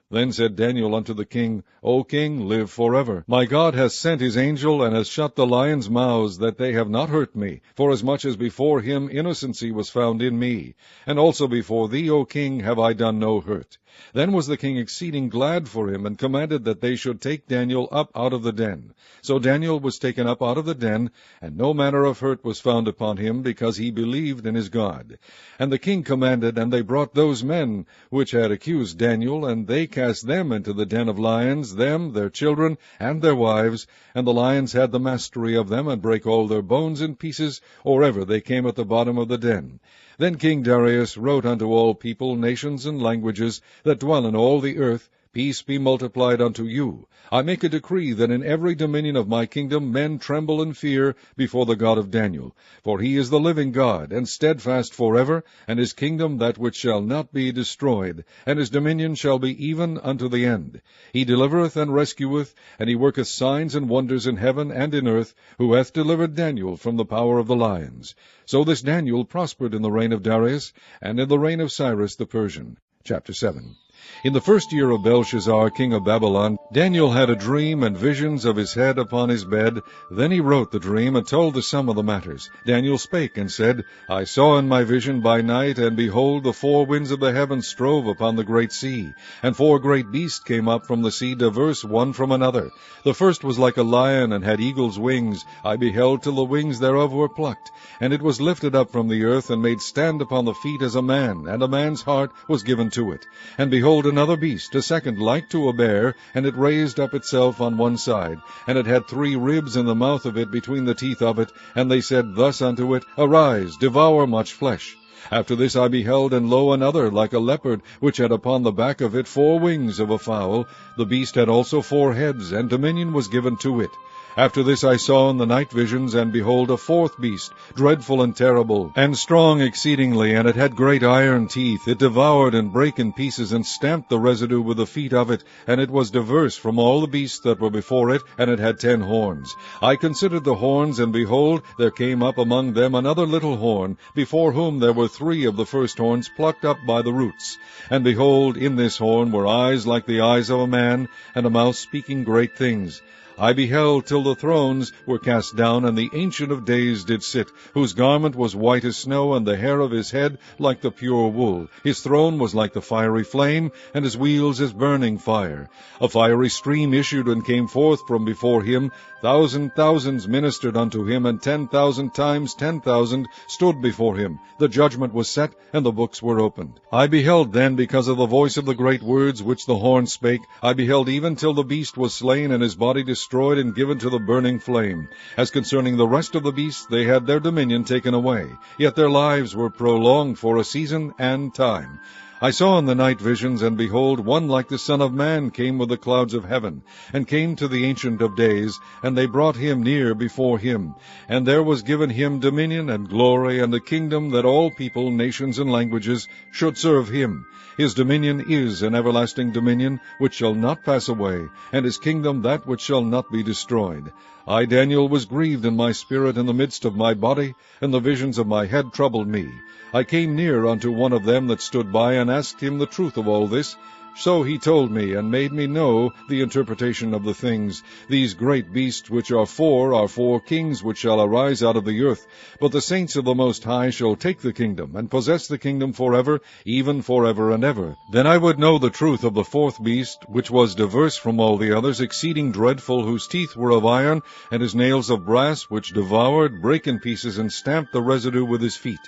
Then said Daniel unto the king, O king, live forever. My God hath sent his angel, and hath shut the lions' mouths, that they have not hurt me, forasmuch as before him innocency was found in me. And also before thee, O king, have I done no hurt. Then was the king exceeding glad for him, and commanded that they should take Daniel up out of the den. So Daniel was taken up out of the den, and no manner of hurt was found upon him, because he believed in his God. And the king commanded, and they brought those men which had accused Daniel, and they cast them into the den of lions, them, their children, and their wives, and the lions had the mastery of them, and brake all their bones in pieces, or ever they came at the bottom of the den. Then King Darius wrote unto all people, nations, and languages, that dwell in all the earth, Peace be multiplied unto you. I make a decree that in every dominion of my kingdom men tremble and fear before the God of Daniel. For he is the living God, and steadfast forever, and his kingdom that which shall not be destroyed, and his dominion shall be even unto the end. He delivereth and rescueth, and he worketh signs and wonders in heaven and in earth, who hath delivered Daniel from the power of the lions. So this Daniel prospered in the reign of Darius, and in the reign of Cyrus the Persian. Chapter 7. In the first year of Belshazzar, king of Babylon, Daniel had a dream and visions of his head upon his bed. Then he wrote the dream, and told the sum of the matters. Daniel spake, and said, I saw in my vision by night, and behold, the four winds of the heavens strove upon the great sea, and four great beasts came up from the sea, diverse one from another. The first was like a lion, and had eagle's wings. I beheld till the wings thereof were plucked, and it was lifted up from the earth, and made stand upon the feet as a man, and a man's heart was given to it. And behold, another beast, a second like to a bear, and it raised up itself on one side, and it had 3 ribs in the mouth of it between the teeth of it, and they said thus unto it, Arise, devour much flesh. After this I beheld, and lo, another, like a leopard, which had upon the back of it 4 wings of a fowl. The beast had also 4 heads, and dominion was given to it. After this I saw in the night visions, and behold, a 4th beast, dreadful and terrible, and strong exceedingly, and it had great iron teeth. It devoured and brake in pieces, and stamped the residue with the feet of it, and it was diverse from all the beasts that were before it, and it had 10 horns. I considered the horns, and behold, there came up among them another little horn, before whom there were 3 of the first horns plucked up by the roots. And behold, in this horn were eyes like the eyes of a man, and a mouth speaking great things. I beheld till the thrones were cast down, and the Ancient of Days did sit, whose garment was white as snow, and the hair of his head like the pure wool. His throne was like the fiery flame, and his wheels as burning fire. A fiery stream issued and came forth from before him. Thousands ministered unto him, and 10,000 times 10,000 stood before him. The judgment was set, and the books were opened. I beheld then, because of the voice of the great words which the horn spake, I beheld even till the beast was slain, and his body destroyed and given to the burning flame. As concerning the rest of the beasts, they had their dominion taken away, yet their lives were prolonged for a season and time. I saw in the night visions, and behold, one like the Son of Man came with the clouds of heaven, and came to the Ancient of Days, and they brought him near before him. And there was given him dominion and glory, and a kingdom, that all people, nations, and languages should serve him. His dominion is an everlasting dominion, which shall not pass away, and his kingdom that which shall not be destroyed. I, Daniel, was grieved in my spirit in the midst of my body, and the visions of my head troubled me. I came near unto one of them that stood by, and asked him the truth of all this. So he told me, and made me know the interpretation of the things. These great beasts which are 4 kings which shall arise out of the earth. But the saints of the Most High shall take the kingdom, and possess the kingdom forever, even forever and ever. Then I would know the truth of the 4th beast, which was diverse from all the others, exceeding dreadful, whose teeth were of iron, and his nails of brass, which devoured, brake in pieces, and stamped the residue with his feet.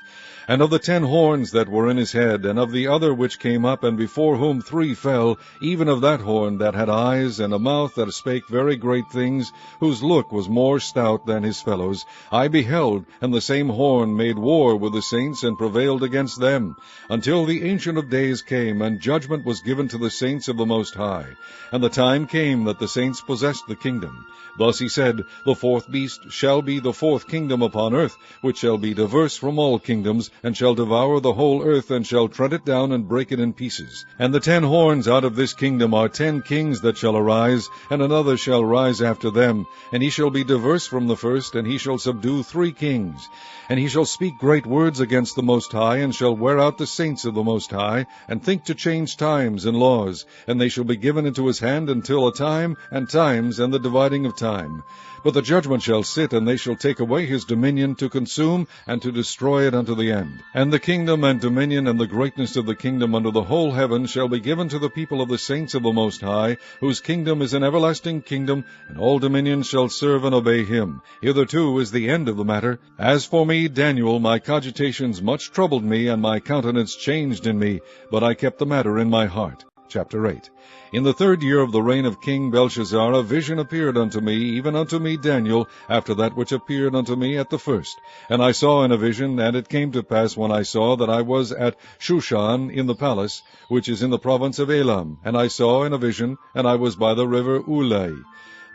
And of the 10 horns that were in his head, and of the other which came up, and before whom 3 fell, even of that horn that had eyes, and a mouth that spake very great things, whose look was more stout than his fellows, I beheld, and the same horn made war with the saints, and prevailed against them, until the Ancient of Days came, and judgment was given to the saints of the Most High. And the time came that the saints possessed the kingdom. Thus he said, The 4th beast shall be the 4th kingdom upon earth, which shall be diverse from all kingdoms, and shall devour the whole earth, and shall tread it down, and break it in pieces. And the 10 horns horns out of this kingdom are 10 kings that shall arise, and another shall rise after them, and he shall be diverse from the first, and he shall subdue 3 kings. And he shall speak great words against the Most High, and shall wear out the saints of the Most High, and think to change times and laws, and they shall be given into his hand until a time, and times, and the dividing of time. But the judgment shall sit, and they shall take away his dominion, to consume and to destroy it unto the end. And the kingdom and dominion and the greatness of the kingdom under the whole heaven shall be given to the people of the saints of the Most High, whose kingdom is an everlasting kingdom, and all dominions shall serve and obey him. Hitherto is the end of the matter. As for me, Daniel, my cogitations much troubled me, and my countenance changed in me, but I kept the matter in my heart. Chapter 8. In the 3rd year of the reign of King Belshazzar, a vision appeared unto me, even unto me Daniel, after that which appeared unto me at the first. And I saw in a vision, and it came to pass when I saw that I was at Shushan in the palace, which is in the province of Elam. And I saw in a vision, and I was by the river Ulai.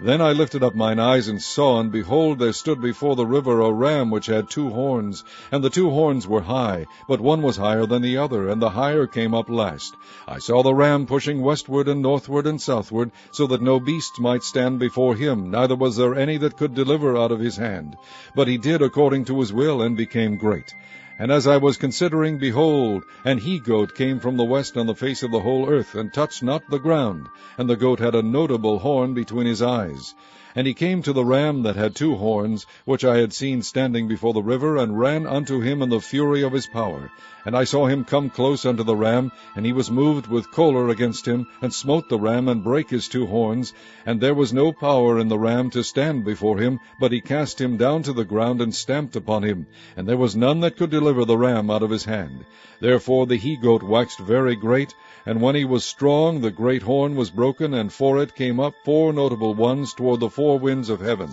Then I lifted up mine eyes and saw, and behold, there stood before the river a ram which had 2 horns, and the 2 horns were high, but one was higher than the other, and the higher came up last. I saw the ram pushing westward and northward and southward, so that no beast might stand before him, neither was there any that could deliver out of his hand. But he did according to his will, and became great. And as I was considering, behold, an he-goat came from the west on the face of the whole earth, and touched not the ground. And the goat had a notable horn between his eyes. And he came to the ram that had 2 horns, which I had seen standing before the river, and ran unto him in the fury of his power. And I saw him come close unto the ram, and he was moved with choler against him, and smote the ram, and brake his 2 horns. And there was no power in the ram to stand before him, but he cast him down to the ground, and stamped upon him. And there was none that could deliver the ram out of his hand. Therefore the he-goat waxed very great, and when he was strong, the great horn was broken, and for it came up 4 notable ones toward the 4 winds of heaven.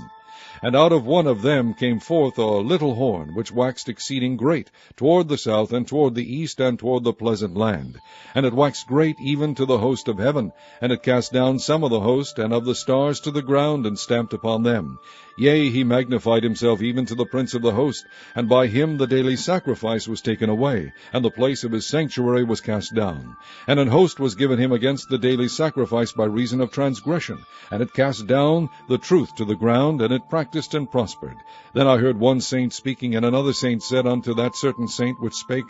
And out of one of them came forth a little horn, which waxed exceeding great, toward the south, and toward the east, and toward the pleasant land. And it waxed great even to the host of heaven, and it cast down some of the host, and of the stars to the ground, and stamped upon them. Yea, he magnified himself even to the prince of the host, and by him the daily sacrifice was taken away, and the place of his sanctuary was cast down. And an host was given him against the daily sacrifice by reason of transgression, and it cast down the truth to the ground, and it practiced and prospered. Then I heard one saint speaking, and another saint said unto that certain saint which spake,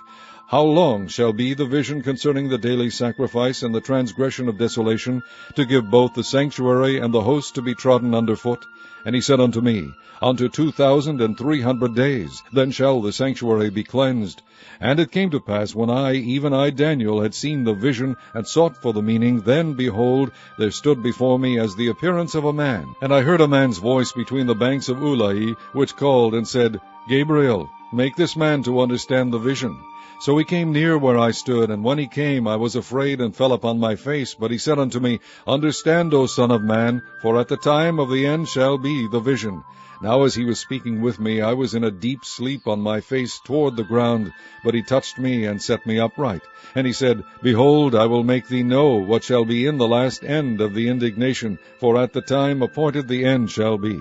How long shall be the vision concerning the daily sacrifice and the transgression of desolation, to give both the sanctuary and the host to be trodden under foot? And he said unto me, Unto 2,300 days, then shall the sanctuary be cleansed. And it came to pass, when I, even I Daniel, had seen the vision, and sought for the meaning, then, behold, there stood before me as the appearance of a man. And I heard a man's voice between the banks of Ulai, which called and said, Gabriel, make this man to understand the vision. So he came near where I stood, and when he came, I was afraid, and fell upon my face. But he said unto me, Understand, O Son of man, for at the time of the end shall be the vision. Now as he was speaking with me, I was in a deep sleep on my face toward the ground. But he touched me, and set me upright. And he said, Behold, I will make thee know what shall be in the last end of the indignation, for at the time appointed the end shall be.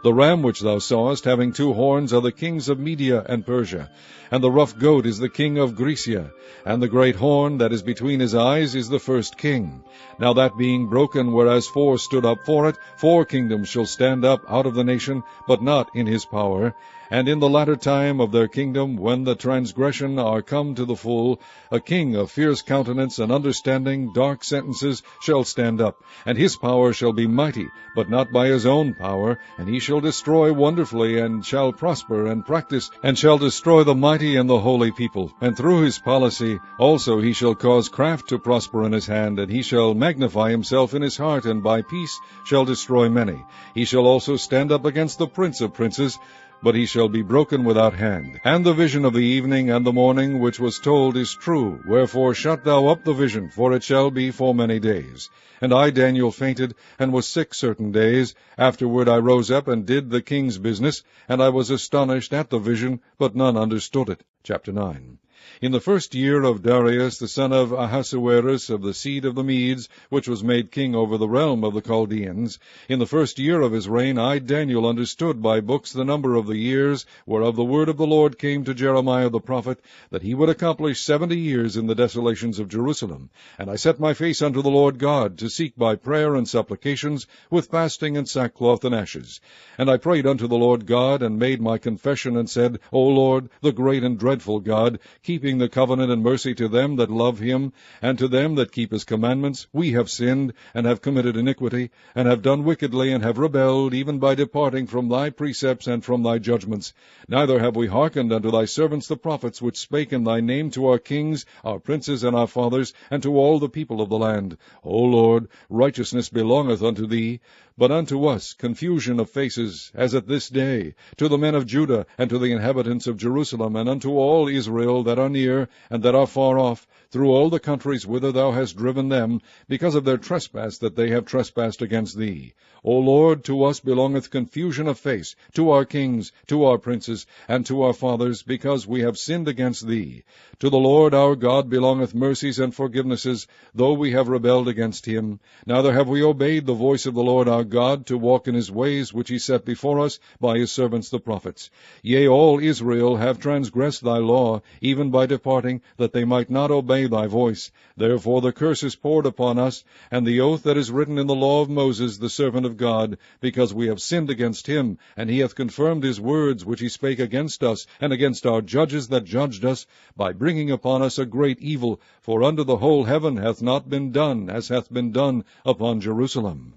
The ram which thou sawest, having 2 horns, are the kings of Media and Persia. And the rough goat is the king of Grecia, and the great horn that is between his eyes is the first king. Now that being broken, whereas 4 stood up for it, 4 kingdoms shall stand up out of the nation, but not in his power. And in the latter time of their kingdom, when the transgression are come to the full, a king of fierce countenance and understanding dark sentences shall stand up, and his power shall be mighty, but not by his own power, and he shall destroy wonderfully, and shall prosper and practice, and shall destroy the mighty and the holy people. And through his policy also he shall cause craft to prosper in his hand, and he shall magnify himself in his heart, and by peace shall destroy many. He shall also stand up against the prince of princes, but he shall be broken without hand. And the vision of the evening and the morning which was told is true. Wherefore shut thou up the vision, for it shall be for many days. And I, Daniel, fainted, and was sick certain days. Afterward I rose up, and did the king's business, and I was astonished at the vision, but none understood it. Chapter 9. In the 1st year of Darius the son of Ahasuerus of the seed of the Medes, which was made king over the realm of the Chaldeans, in the 1st year of his reign, I Daniel understood by books the number of the years, whereof the word of the Lord came to Jeremiah the prophet, that he would accomplish 70 years in the desolations of Jerusalem. And I set my face unto the Lord God, to seek by prayer and supplications, with fasting and sackcloth and ashes. And I prayed unto the Lord God, and made my confession, and said, O Lord, the great and dreadful God, keeping the covenant and mercy to them that love him, and to them that keep his commandments, we have sinned, and have committed iniquity, and have done wickedly, and have rebelled, even by departing from thy precepts and from thy judgments. Neither have we hearkened unto thy servants the prophets, which spake in thy name to our kings, our princes, and our fathers, and to all the people of the land. O Lord, righteousness belongeth unto thee, but unto us confusion of faces, as at this day, to the men of Judah, and to the inhabitants of Jerusalem, and unto all Israel that are near, and that are far off, through all the countries whither thou hast driven them, because of their trespass that they have trespassed against thee. O Lord, to us belongeth confusion of face, to our kings, to our princes, and to our fathers, because we have sinned against thee. To the Lord our God belongeth mercies and forgivenesses, though we have rebelled against him. Neither have we obeyed the voice of the Lord our God, to walk in his ways which he set before us by his servants the prophets. Yea, all Israel have transgressed thy law, even by departing, that they might not obey thy voice. Therefore the curse is poured upon us, and the oath that is written in the law of Moses the servant of God, because we have sinned against him, and he hath confirmed his words which he spake against us, and against our judges that judged us, by bringing upon us a great evil, for under the whole heaven hath not been done as hath been done upon Jerusalem.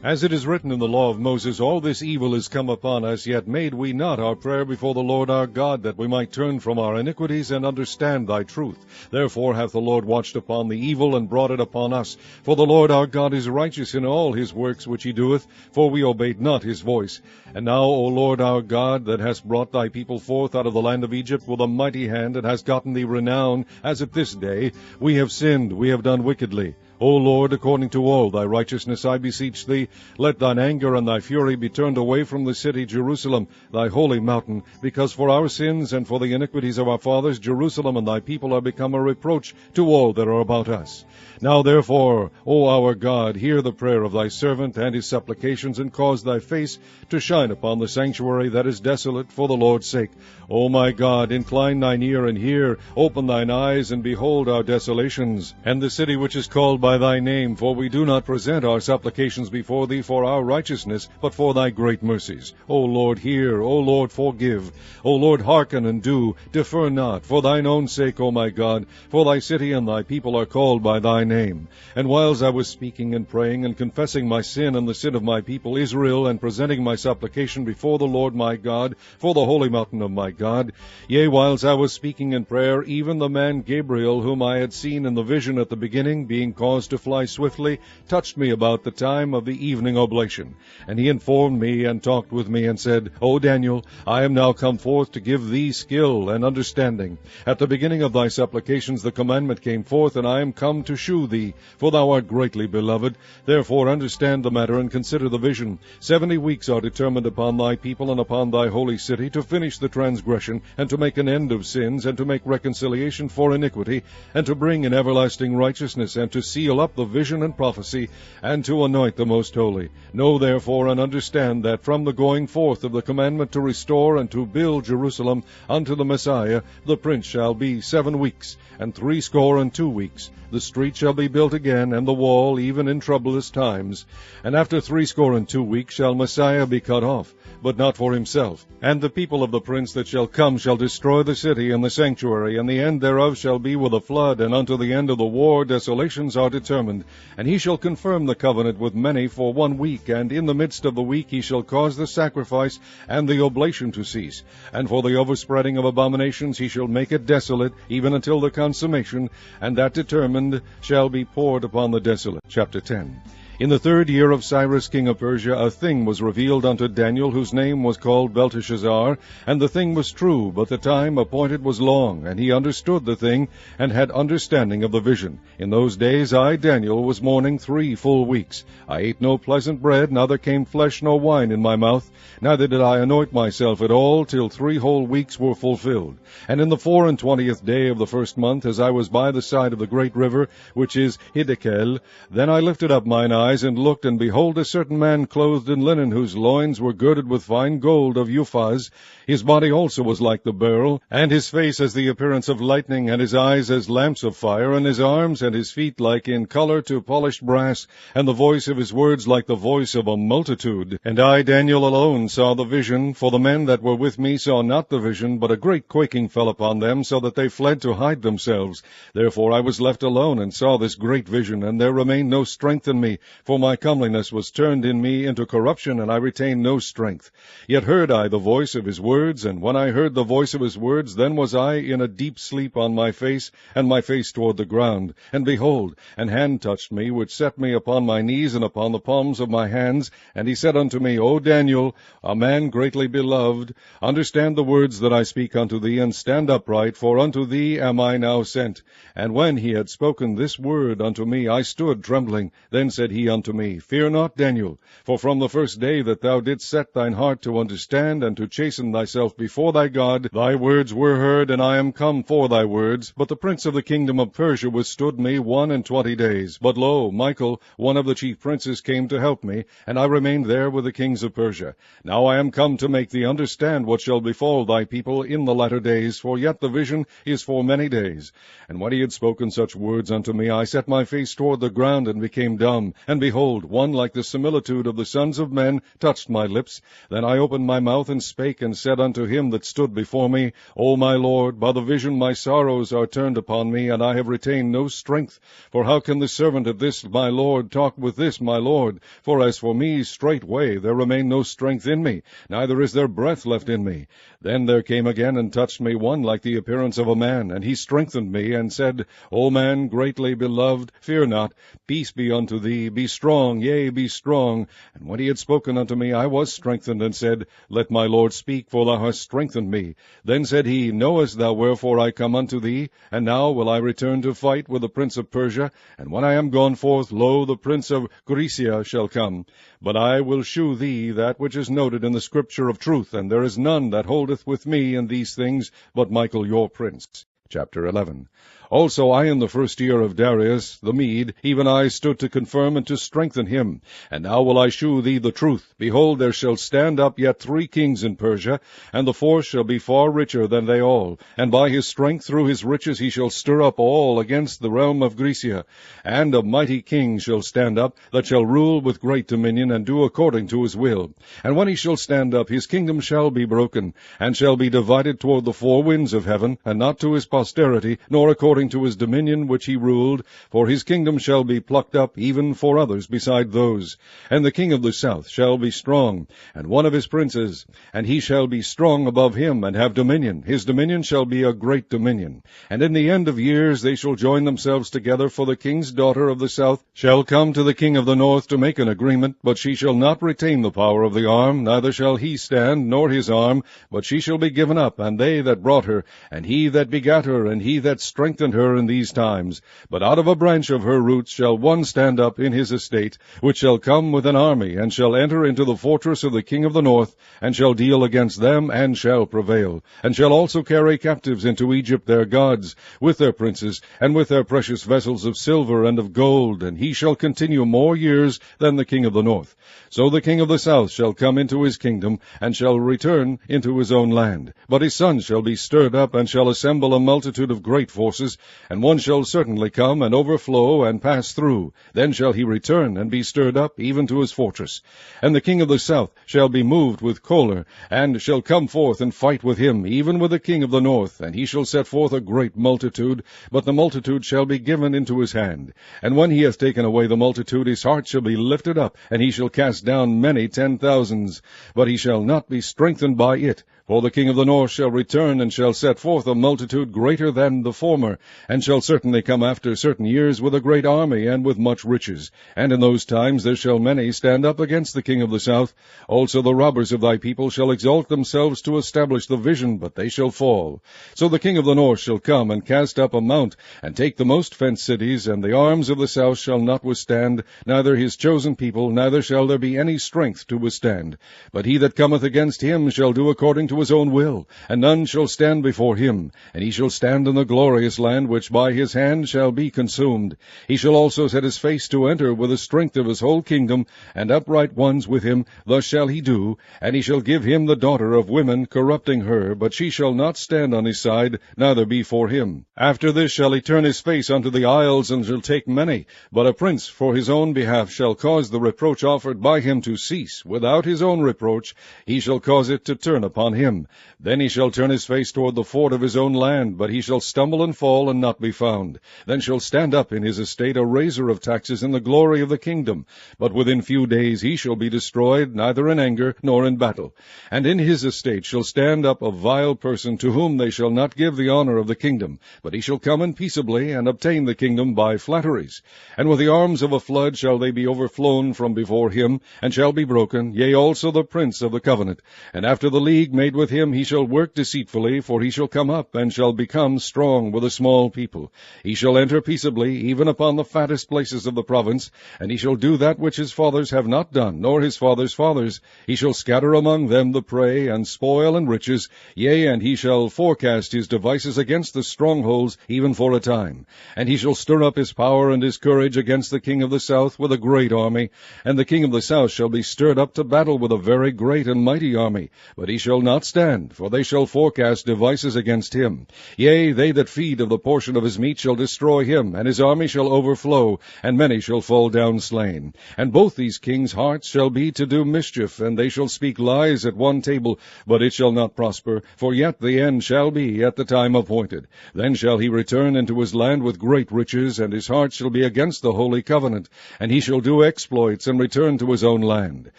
As it is written in the law of Moses, all this evil is come upon us, yet made we not our prayer before the Lord our God, that we might turn from our iniquities and understand thy truth. Therefore hath the Lord watched upon the evil, and brought it upon us. For the Lord our God is righteous in all his works which he doeth, for we obeyed not his voice. And now, O Lord our God, that hast brought thy people forth out of the land of Egypt with a mighty hand, and hast gotten thee renown, as at this day, we have sinned, we have done wickedly. O Lord, according to all thy righteousness, I beseech thee, let thine anger and thy fury be turned away from the city Jerusalem, thy holy mountain, because for our sins and for the iniquities of our fathers, Jerusalem and thy people are become a reproach to all that are about us. Now therefore, O our God, hear the prayer of thy servant and his supplications, and cause thy face to shine upon the sanctuary that is desolate for the Lord's sake. O my God, incline thine ear and hear, open thine eyes and behold our desolations, and the city which is called by thy name, for we do not present our supplications before thee for our righteousness, but for thy great mercies. O Lord, hear, O Lord, forgive. O Lord, hearken and do, defer not, for thine own sake, O my God, for thy city and thy people are called by thy name. And whiles I was speaking and praying, and confessing my sin and the sin of my people Israel, and presenting my supplication before the Lord my God, for the holy mountain of my God, yea, whiles I was speaking in prayer, even the man Gabriel, whom I had seen in the vision at the beginning, being caused to fly swiftly, touched me about the time of the evening oblation. And he informed me, and talked with me, and said, O Daniel, I am now come forth to give thee skill and understanding. At the beginning of thy supplications the commandment came forth, and I am come to shew thee, for thou art greatly beloved. Therefore understand the matter, and consider the vision. 70 weeks are determined upon thy people and upon thy holy city, to finish the transgression, and to make an end of sins, and to make reconciliation for iniquity, and to bring in everlasting righteousness, and to seal up the vision and prophecy, and to anoint the most holy. Know therefore and understand that from the going forth of the commandment to restore and to build Jerusalem unto the Messiah, the prince shall be 7 weeks, and 62 weeks. The street shall be built again, and the wall, even in troublous times. And after 62 weeks shall Messiah be cut off, but not for himself. And the people of the prince that shall come shall destroy the city and the sanctuary, and the end thereof shall be with a flood, and unto the end of the war desolations are determined. And he shall confirm the covenant with many for 1 week, and in the midst of the week he shall cause the sacrifice and the oblation to cease. And for the overspreading of abominations he shall make it desolate, even until the consummation, and that determined shall be poured upon the desolate. Chapter 10. In the 3rd year of Cyrus king of Persia, a thing was revealed unto Daniel, whose name was called Belteshazzar, and the thing was true, but the time appointed was long, and he understood the thing, and had understanding of the vision. In those days I, Daniel, was mourning 3 full weeks. I ate no pleasant bread, neither came flesh nor wine in my mouth, neither did I anoint myself at all, till 3 whole weeks were fulfilled. And in the 24th day of the 1st month, as I was by the side of the great river, which is Hiddekel, then I lifted up mine eyes, and looked, and behold, a certain man clothed in linen, whose loins were girded with fine gold of Uphaz. His body also was like the beryl, and his face as the appearance of lightning, and his eyes as lamps of fire, and his arms and his feet like in color to polished brass, and the voice of his words like the voice of a multitude. And I, Daniel, alone saw the vision, for the men that were with me saw not the vision, but a great quaking fell upon them, so that they fled to hide themselves. Therefore I was left alone, and saw this great vision, and there remained no strength in me, for my comeliness was turned in me into corruption, and I retained no strength. Yet heard I the voice of his words, and when I heard the voice of his words, then was I in a deep sleep on my face, and my face toward the ground. And behold, an hand touched me, which set me upon my knees and upon the palms of my hands. And he said unto me, O Daniel, a man greatly beloved, understand the words that I speak unto thee, and stand upright, for unto thee am I now sent. And when he had spoken this word unto me, I stood trembling. Then said he unto me, Fear not, Daniel, for from the first day that thou didst set thine heart to understand and to chasten thyself before thy God, thy words were heard, and I am come for thy words. But the prince of the kingdom of Persia withstood me 21 days. But lo, Michael, one of the chief princes, came to help me, and I remained there with the kings of Persia. Now I am come to make thee understand what shall befall thy people in the latter days, for yet the vision is for many days. And when he had spoken such words unto me, I set my face toward the ground, and became dumb. And behold, one like the similitude of the sons of men touched my lips. Then I opened my mouth, and spake, and said unto him that stood before me, O my Lord, by the vision my sorrows are turned upon me, and I have retained no strength. For how can the servant of this my Lord talk with this my Lord? For as for me, straightway there remained no strength in me, neither is there breath left in me. Then there came again and touched me one like the appearance of a man, and he strengthened me, and said, O man greatly beloved, fear not, peace be unto thee, be strong, yea, be strong. And when he had spoken unto me, I was strengthened, and said, Let my Lord speak, for thou hast strengthened me. Then said he, Knowest thou wherefore I come unto thee? And now will I return to fight with the prince of Persia, and when I am gone forth, lo, the prince of Grecia shall come. But I will shew thee that which is noted in the scripture of truth, and there is none that holdeth with me in these things but Michael your prince. Chapter 11. Also I in the 1st year of Darius the Mede, even I stood to confirm and to strengthen him. And now will I shew thee the truth. Behold, there shall stand up yet 3 kings in Persia, and the 4th shall be far richer than they all. And by his strength through his riches he shall stir up all against the realm of Grecia. And a mighty king shall stand up, that shall rule with great dominion, and do according to his will. And when he shall stand up, his kingdom shall be broken, and shall be divided toward the 4 winds of heaven, and not to his posterity, nor according to his dominion which he ruled, for his kingdom shall be plucked up even for others beside those. And the king of the south shall be strong, and one of his princes, and he shall be strong above him, and have dominion. His dominion shall be a great dominion. And in the end of years they shall join themselves together, for the king's daughter of the south shall come to the king of the north to make an agreement, but she shall not retain the power of the arm, neither shall he stand, nor his arm, but she shall be given up, and they that brought her, and he that begat her, and he that strengthened her in these times. But out of a branch of her roots shall one stand up in his estate, which shall come with an army, and shall enter into the fortress of the king of the north, and shall deal against them, and shall prevail, and shall also carry captives into Egypt their gods, with their princes, and with their precious vessels of silver and of gold, and he shall continue more years than the king of the north. So the king of the south shall come into his kingdom, and shall return into his own land. But his sons shall be stirred up, and shall assemble a multitude of great forces, and one shall certainly come, and overflow, and pass through. Then shall he return, and be stirred up, even to his fortress. And the king of the south shall be moved with choler, and shall come forth and fight with him, even with the king of the north, and he shall set forth a great multitude, but the multitude shall be given into his hand. And when he hath taken away the multitude, his heart shall be lifted up, and he shall cast down many 10,000s, but he shall not be strengthened by it. For the king of the north shall return, and shall set forth a multitude greater than the former, and shall certainly come after certain years with a great army and with much riches. And in those times there shall many stand up against the king of the south. Also the robbers of thy people shall exalt themselves to establish the vision, but they shall fall. So the king of the north shall come and cast up a mount, and take the most fenced cities, and the arms of the south shall not withstand, neither his chosen people, neither shall there be any strength to withstand. But he that cometh against him shall do according to his own will, and none shall stand before him. And he shall stand in the glorious land, which by his hand shall be consumed. He shall also set his face to enter with the strength of his whole kingdom, and upright ones with him. Thus shall he do. And he shall give him the daughter of women, corrupting her, but she shall not stand on his side, neither be for him. After this shall he turn his face unto the isles, and shall take many. But a prince for his own behalf shall cause the reproach offered by him to cease. Without his own reproach he shall cause it to turn upon him. Then he shall turn his face toward the fort of his own land, but he shall stumble and fall, and not be found. Then shall stand up in his estate a raiser of taxes in the glory of the kingdom. But within few days he shall be destroyed, neither in anger nor in battle. And in his estate shall stand up a vile person, to whom they shall not give the honor of the kingdom, but he shall come in peaceably, and obtain the kingdom by flatteries. And with the arms of a flood shall they be overflown from before him, and shall be broken, yea, also the prince of the covenant. And after the league made with him he shall work deceitfully, for he shall come up, and shall become strong with a small people. He shall enter peaceably, even upon the fattest places of the province, and he shall do that which his fathers have not done, nor his fathers' fathers. He shall scatter among them the prey, and spoil and riches, yea, and he shall forecast his devices against the strongholds, even for a time. And he shall stir up his power and his courage against the king of the south with a great army. And the king of the south shall be stirred up to battle with a very great and mighty army. But he shall not stand, for they shall forecast devices against him. Yea, they that feed of the portion of his meat shall destroy him, and his army shall overflow, and many shall fall down slain. And both these kings' hearts shall be to do mischief, and they shall speak lies at one table, but it shall not prosper, for yet the end shall be at the time appointed. Then shall he return into his land with great riches, and his heart shall be against the holy covenant, and he shall do exploits, and return to his own land.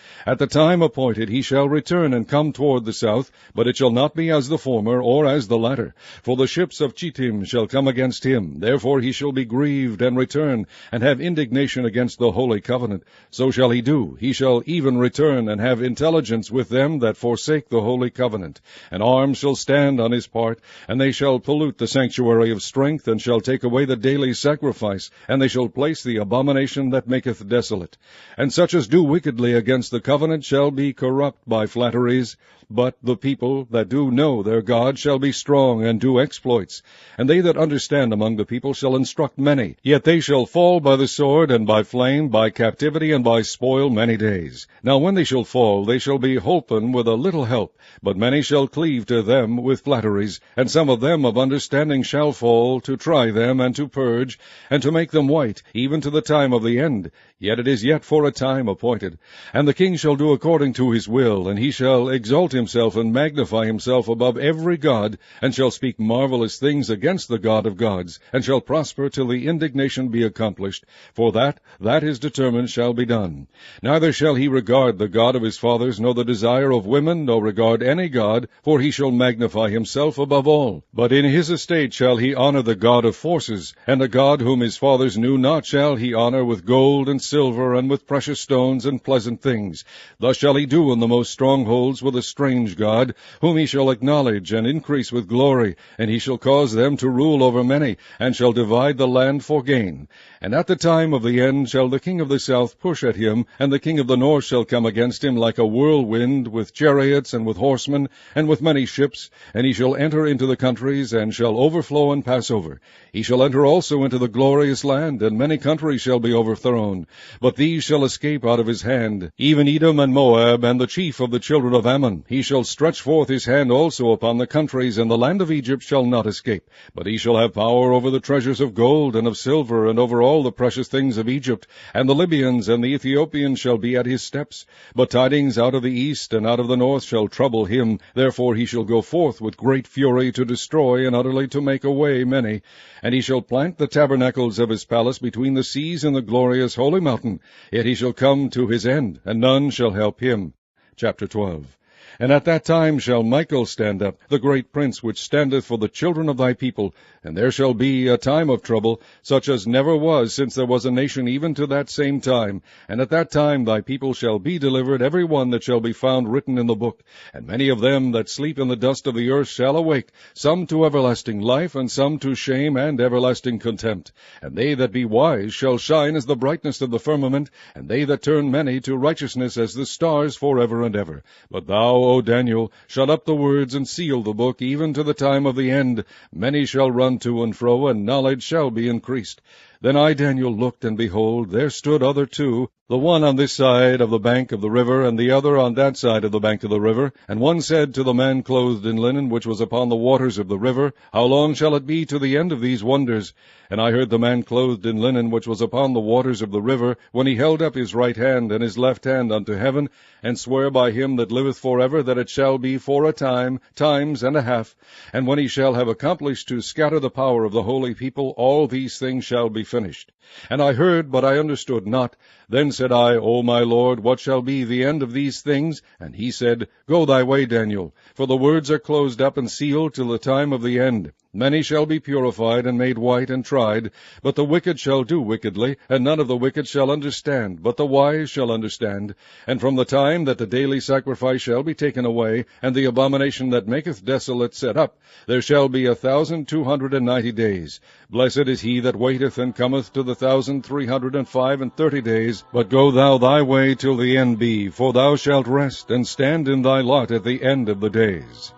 At the time appointed he shall return and come toward the south, but it shall not be as the former, or as the latter. For the ships of Chittim shall come against him, therefore he shall be grieved, and return, and have indignation against the holy covenant. So shall he do. He shall even return, and have intelligence with them that forsake the holy covenant. And arms shall stand on his part, and they shall pollute the sanctuary of strength, and shall take away the daily sacrifice, and they shall place the abomination that maketh desolate. And such as do wickedly against the covenant shall be corrupt by flatteries. But the people that do know their God shall be strong, and do exploits. And they that understand among the people shall instruct many. Yet they shall fall by the sword, and by flame, by captivity, and by spoil many days. Now when they shall fall, they shall be holpen with a little help. But many shall cleave to them with flatteries. And some of them of understanding shall fall, to try them, and to purge, and to make them white, even to the time of the end. Yet it is yet for a time appointed. And the king shall do according to his will, and he shall exalt himself and magnify himself above every god, and shall speak marvelous things against the God of gods, and shall prosper till the indignation be accomplished. For that is determined shall be done. Neither shall he regard the God of his fathers, nor the desire of women, nor regard any god, for he shall magnify himself above all. But in his estate shall he honor the God of forces, and a God whom his fathers knew not shall he honor with gold and silver, and with precious stones and pleasant things. Thus shall he do in the most strongholds with a strange God, whom he shall acknowledge and increase with glory, and he shall cause them to rule over many, and shall divide the land for gain. And at the time of the end shall the king of the south push at him, and the king of the north shall come against him like a whirlwind, with chariots, and with horsemen, and with many ships, and he shall enter into the countries, and shall overflow and pass over. He shall enter also into the glorious land, and many countries shall be overthrown. But these shall escape out of his hand, even Edom and Moab, and the chief of the children of Ammon. He shall stretch forth his hand also upon the countries, and the land of Egypt shall not escape. But he shall have power over the treasures of gold and of silver, and over all the precious things of Egypt. And the Libyans and the Ethiopians shall be at his steps. But tidings out of the east and out of the north shall trouble him. Therefore he shall go forth with great fury to destroy, and utterly to make away many. And he shall plant the tabernacles of his palace between the seas and the glorious holy mountain. Yet he shall come to his end, and none shall help him. Chapter 12. And at that time shall Michael stand up, the great prince which standeth for the children of thy people, and there shall be a time of trouble, such as never was since there was a nation even to that same time. And at that time thy people shall be delivered, every one that shall be found written in the book. And many of them that sleep in the dust of the earth shall awake, some to everlasting life, and some to shame and everlasting contempt. And they that be wise shall shine as the brightness of the firmament, and they that turn many to righteousness as the stars forever and ever. But thou, O Daniel, shut up the words and seal the book, even to the time of the end. Many shall run to and fro, and knowledge shall be increased. Then I, Daniel, looked, and behold, there stood other two, the one on this side of the bank of the river, and the other on that side of the bank of the river. And one said to the man clothed in linen, which was upon the waters of the river, How long shall it be to the end of these wonders? And I heard the man clothed in linen, which was upon the waters of the river, when he held up his right hand and his left hand unto heaven, and swear by him that liveth forever, that it shall be for a time, times and a half. And when he shall have accomplished to scatter the power of the holy people, all these things shall be finished. And I heard, but I understood not. Then said I, O my Lord, what shall be the end of these things? And he said, Go thy way, Daniel, for the words are closed up and sealed till the time of the end. Many shall be purified and made white and tried, but the wicked shall do wickedly, and none of the wicked shall understand, but the wise shall understand. And from the time that the daily sacrifice shall be taken away, and the abomination that maketh desolate set up, there shall be 1,290 days. Blessed is he that waiteth and cometh to the 1,335 days. But go thou thy way till the end be, for thou shalt rest, and stand in thy lot at the end of the days.